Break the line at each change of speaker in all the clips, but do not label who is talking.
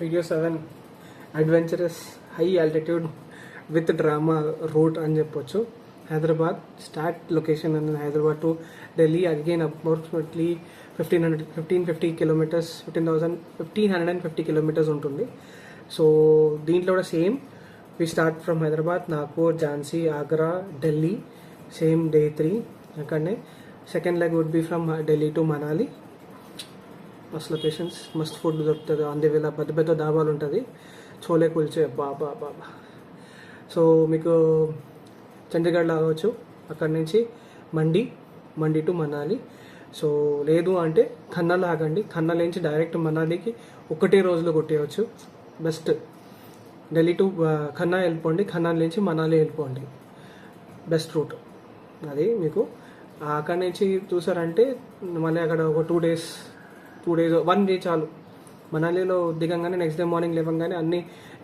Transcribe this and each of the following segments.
Video 7 adventurous high altitude with drama route అని చెప్పొచ్చు. Hyderabad start location అని Hyderabad to Delhi again approximately 1550 kilometres 1550 kilometres ఉంటుంది. So దీంట్లో కూడా same we start from Hyderabad, Nagpur, Jhansi, Agra, Delhi, same day 3 అక్కడనే. Second leg would be from Delhi to Manali. మస్త్ locations, మస్త్ food దొరుకుతుంది ఆన్ ది వేలో, పెద్ద పెద్ద డాబాలు ఉంటుంది, చోలే కుల్చే బాబా బాబా. సో మీకు చండీగఢ్ లాగవచ్చు, అక్కడి నుంచి మండి టు మనాలి. సో లేదు అంటే ఖన్నాలో ఆగండి, ఖన్నా నుంచి డైరెక్ట్ మనాలికి ఒకటే రోజులో కొట్టేయచ్చు. బెస్ట్ ఢిల్లీ టు ఖన్నా వెళ్ళిపోండి, ఖన్నా నుంచి మనాలి వెళ్ళిపోండి, బెస్ట్ రూట్ అది. మీకు అక్కడి నుంచి చూసారంటే మళ్ళీ అక్కడ ఒక 2 days 1 day చాలు. మనాలిలో దిగంగానే నెక్స్ట్ డే మార్నింగ్ లేవగానే అన్నీ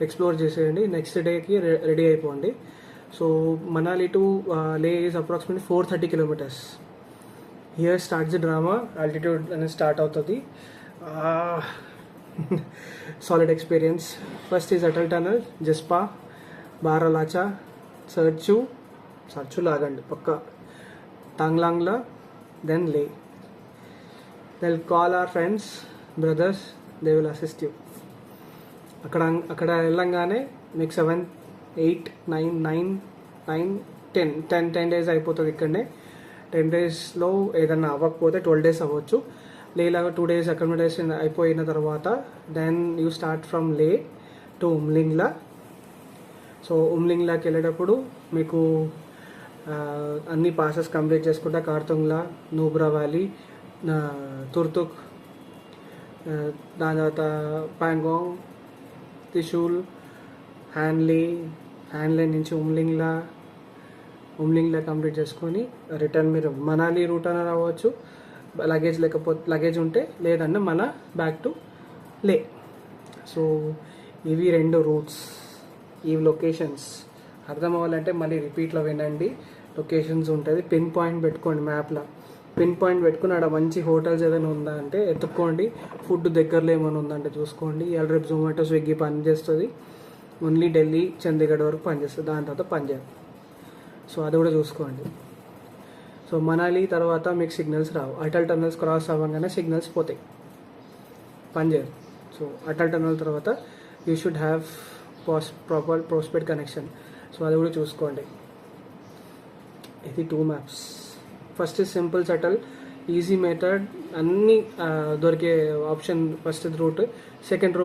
ఎక్స్ప్లోర్ చేసేయండి, నెక్స్ట్ డేకి రెడీ అయిపోండి. So Manali to Leh is approximately 430 kilometers. Here starts the drama, altitude అనేది స్టార్ట్ అవుతుంది. Solid experience. First is Atal tunnel, Jispa, Baralacha, Sarchu లాగండి పక్కా, టాంగ్లాంగ్లా, దెన్ లే. they'll call our friends, brothers, they will assist you. అక్కడ వెళ్ళంగానే మీకు 7, 8, 9, 10 days అయిపోతుంది ఇక్కడనే. 10 daysలో ఏదన్నా అవ్వకపోతే 12 days అవ్వచ్చు. లేలాగా 2 days అకామిడేషన్ అయిపోయిన తర్వాత దెన్ యూ స్టార్ట్ ఫ్రమ్ లే టు ఉమ్లింగ్లా. సో ఉమ్లింగ్లాకి వెళ్ళేటప్పుడు మీకు అన్ని పాసెస్ కంప్లీట్ చేసుకుంటా కార్తుంగ్లా, నూబ్రా వ్యాలీ, తుర్తుక్, దాని తర్వాత పాంగాంగ్, త్రిశూల్, హ్యాన్లే నుంచి ఉమ్లింగ్లా కంప్లీట్ చేసుకొని రిటర్న్ మీరు మనాలి రూట్ అని రావచ్చు, లగేజ్ ఉంటే, లేదన్నా మన బ్యాక్ టు లే. సో ఇవి 2 రూట్స్, ఇవి లొకేషన్స్. అర్థం అవ్వాలంటే మళ్ళీ రిపీట్లో వినండి. లొకేషన్స్ ఉంటుంది, పిన్ పాయింట్ పెట్టుకోండి మ్యాప్లో. పిన్ పాయింట్ పెట్టుకుని ఆడ మంచి హోటల్స్ ఏదైనా ఉందా అంటే ఎత్తుక్కోండి, ఫుడ్ దగ్గరలో ఏమైనా ఉందంటే చూసుకోండి. ఇవాళ రేపు జొమాటో, స్విగ్గీ పనిచేస్తుంది, ఓన్లీ ఢిల్లీ, చండీగఢ్ వరకు పనిచేస్తుంది, దాని తర్వాత పనిచేయదు. సో అది కూడా చూసుకోండి. సో మనాలి తర్వాత మీకు సిగ్నల్స్ రావు, అటల్ టనల్స్ క్రాస్ అవ్వగానే సిగ్నల్స్ పోతాయి, పనిచేయదు. సో అటల్ టనల్ తర్వాత you should have proper postpaid connection. So అది కూడా చూసుకోండి. ఇది 2 maps. First simple shuttle, easy method, అన్నీ దొరికే option. First route, second route